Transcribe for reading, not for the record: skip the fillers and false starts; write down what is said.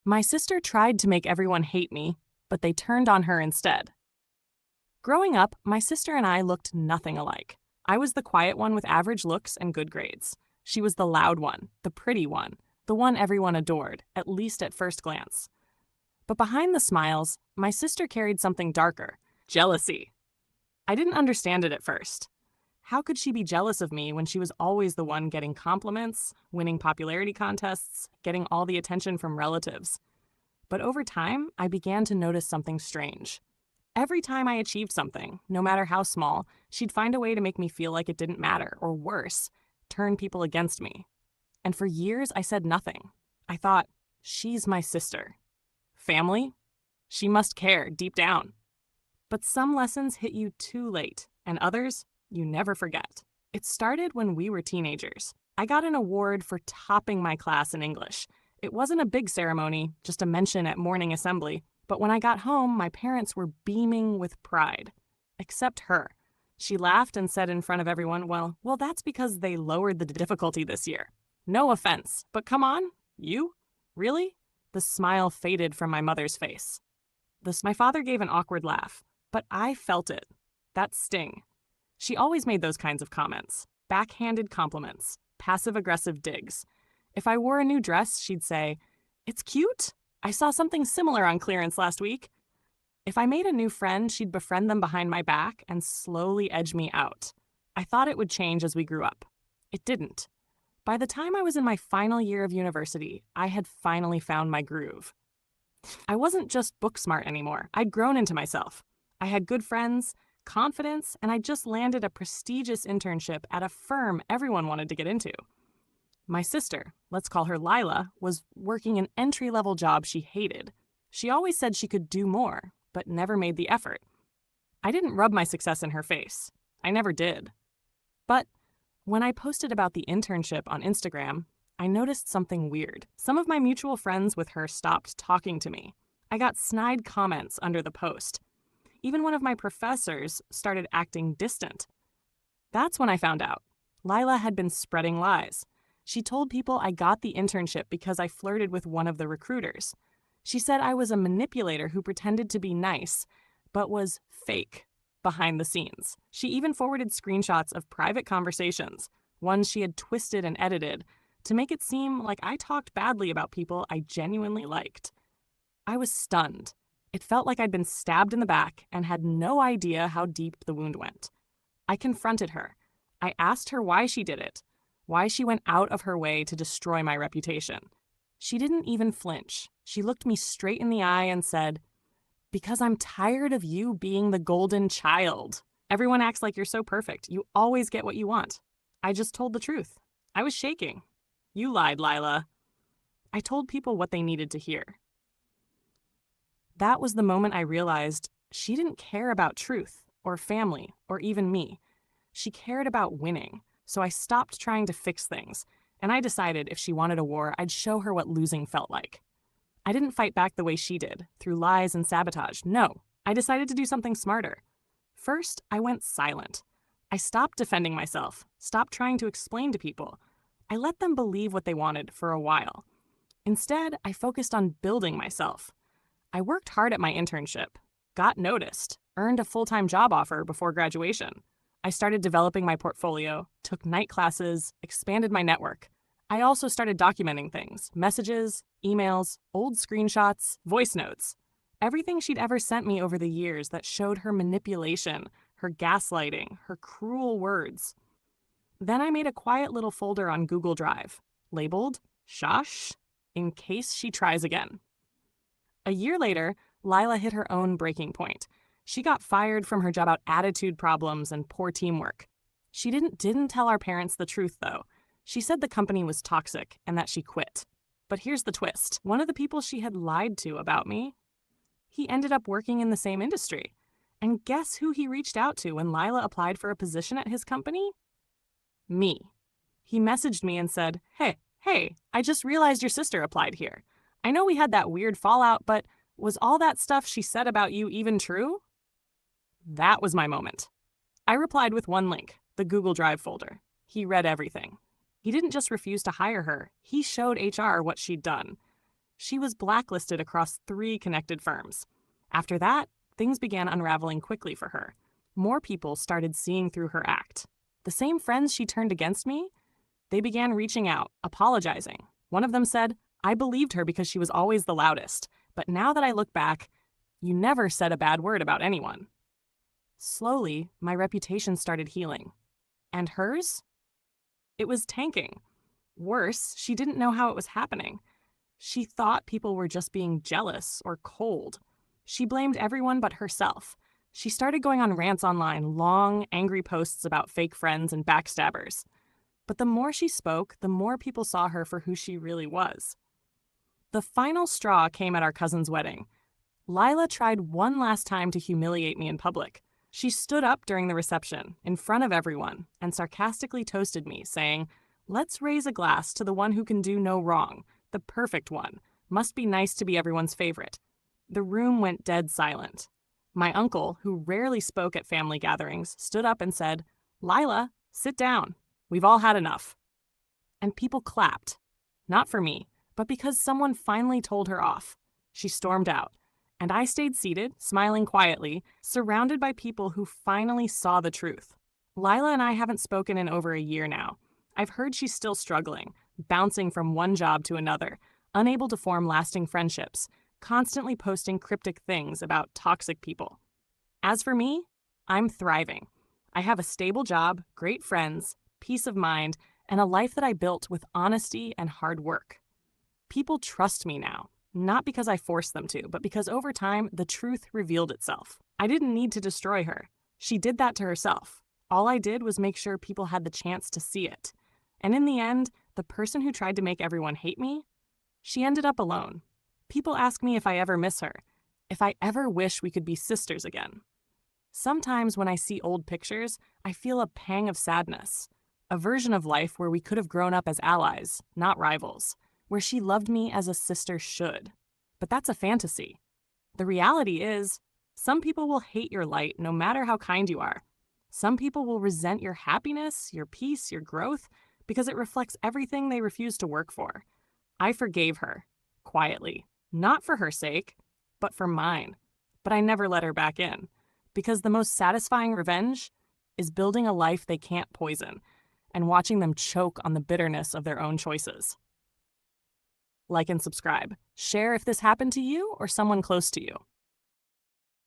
My sister tried to make everyone hate me, but they turned on her instead. Growing up, my sister and I looked nothing alike. I was the quiet one with average looks and good grades. She was the loud one, the pretty one, the one everyone adored, at least at first glance. But behind the smiles, my sister carried something darker: jealousy. I didn't understand it at first. How could she be jealous of me when she was always the one getting compliments, winning popularity contests, getting all the attention from relatives? But over time, I began to notice something strange. Every time I achieved something, no matter how small, she'd find a way to make me feel like it didn't matter, or worse, turn people against me. And for years, I said nothing. I thought, she's my sister. Family? She must care deep down. But some lessons hit you too late, and others you never forget. It started when we were teenagers. I got an award for topping my class in English. It wasn't a big ceremony, just a mention at morning assembly, but when I got home, my parents were beaming with pride. Except her. She laughed and said in front of everyone, well, that's because they lowered the difficulty this year. No offense, but come on, you? Really? The smile faded from my mother's face. My father gave an awkward laugh, but I felt it. That sting. She always made those kinds of comments. Backhanded compliments. Passive-aggressive digs. If I wore a new dress, she'd say, "It's cute. I saw something similar on clearance last week." If I made a new friend, she'd befriend them behind my back and slowly edge me out. I thought it would change as we grew up. It didn't. By the time I was in my final year of university, I had finally found my groove. I wasn't just book smart anymore. I'd grown into myself. I had good friends, confidence, and I'd just landed a prestigious internship at a firm everyone wanted to get into. My sister, let's call her Lila, was working an entry-level job she hated. She always said she could do more, but never made the effort. I didn't rub my success in her face. I never did. But when I posted about the internship on Instagram, I noticed something weird. Some of my mutual friends with her stopped talking to me. I got snide comments under the post. Even one of my professors started acting distant. That's when I found out. Lila had been spreading lies. She told people I got the internship because I flirted with one of the recruiters. She said I was a manipulator who pretended to be nice, but was fake behind the scenes. She even forwarded screenshots of private conversations, ones she had twisted and edited, to make it seem like I talked badly about people I genuinely liked. I was stunned. It felt like I'd been stabbed in the back and had no idea how deep the wound went. I confronted her. I asked her why she did it, why she went out of her way to destroy my reputation. She didn't even flinch. She looked me straight in the eye and said, "Because I'm tired of you being the golden child. Everyone acts like you're so perfect. You always get what you want." I just told the truth. I was shaking. "You lied, Lila." I told people what they needed to hear. That was the moment I realized she didn't care about truth or family or even me. She cared about winning, so I stopped trying to fix things, and I decided if she wanted a war, I'd show her what losing felt like. I didn't fight back the way she did, through lies and sabotage. No, I decided to do something smarter. First, I went silent. I stopped defending myself, stopped trying to explain to people. I let them believe what they wanted for a while. Instead, I focused on building myself. I worked hard at my internship, got noticed, earned a full-time job offer before graduation. I started developing my portfolio, took night classes, expanded my network. I also started documenting things: messages, emails, old screenshots, voice notes. Everything she'd ever sent me over the years that showed her manipulation, her gaslighting, her cruel words. Then I made a quiet little folder on Google Drive, labeled Shosh, in case she tries again. A year later, Lila hit her own breaking point. She got fired from her job about attitude problems and poor teamwork. She didn't tell our parents the truth, though. She said the company was toxic and that she quit. But here's the twist. One of the people she had lied to about me, he ended up working in the same industry. And guess who he reached out to when Lila applied for a position at his company? Me. He messaged me and said, Hey, I just realized your sister applied here. I know we had that weird fallout, but was all that stuff she said about you even true?" That was my moment. I replied with one link, the Google Drive folder. He read everything. He didn't just refuse to hire her. He showed HR what she'd done. She was blacklisted across 3 connected firms. After that, things began unraveling quickly for her. More people started seeing through her act. The same friends she turned against me, they began reaching out, apologizing. One of them said, "I believed her because she was always the loudest, but now that I look back, you never said a bad word about anyone." Slowly, my reputation started healing. And hers? It was tanking. Worse, she didn't know how it was happening. She thought people were just being jealous or cold. She blamed everyone but herself. She started going on rants online, long, angry posts about fake friends and backstabbers. But the more she spoke, the more people saw her for who she really was. The final straw came at our cousin's wedding. Lila tried one last time to humiliate me in public. She stood up during the reception, in front of everyone, and sarcastically toasted me, saying, "Let's raise a glass to the one who can do no wrong, the perfect one. Must be nice to be everyone's favorite." The room went dead silent. My uncle, who rarely spoke at family gatherings, stood up and said, "Lila, sit down. We've all had enough." And people clapped. Not for me, but because someone finally told her off. She stormed out. And I stayed seated, smiling quietly, surrounded by people who finally saw the truth. Lila and I haven't spoken in over a year now. I've heard she's still struggling, bouncing from one job to another, unable to form lasting friendships, constantly posting cryptic things about toxic people. As for me, I'm thriving. I have a stable job, great friends, peace of mind, and a life that I built with honesty and hard work. People trust me now, not because I forced them to, but because over time, the truth revealed itself. I didn't need to destroy her. She did that to herself. All I did was make sure people had the chance to see it. And in the end, the person who tried to make everyone hate me, she ended up alone. People ask me if I ever miss her, if I ever wish we could be sisters again. Sometimes when I see old pictures, I feel a pang of sadness, a version of life where we could have grown up as allies, not rivals, where she loved me as a sister should. But that's a fantasy. The reality is, some people will hate your light no matter how kind you are. Some people will resent your happiness, your peace, your growth, because it reflects everything they refuse to work for. I forgave her, quietly, not for her sake, but for mine. But I never let her back in, because the most satisfying revenge is building a life they can't poison and watching them choke on the bitterness of their own choices. Like and subscribe. Share if this happened to you or someone close to you.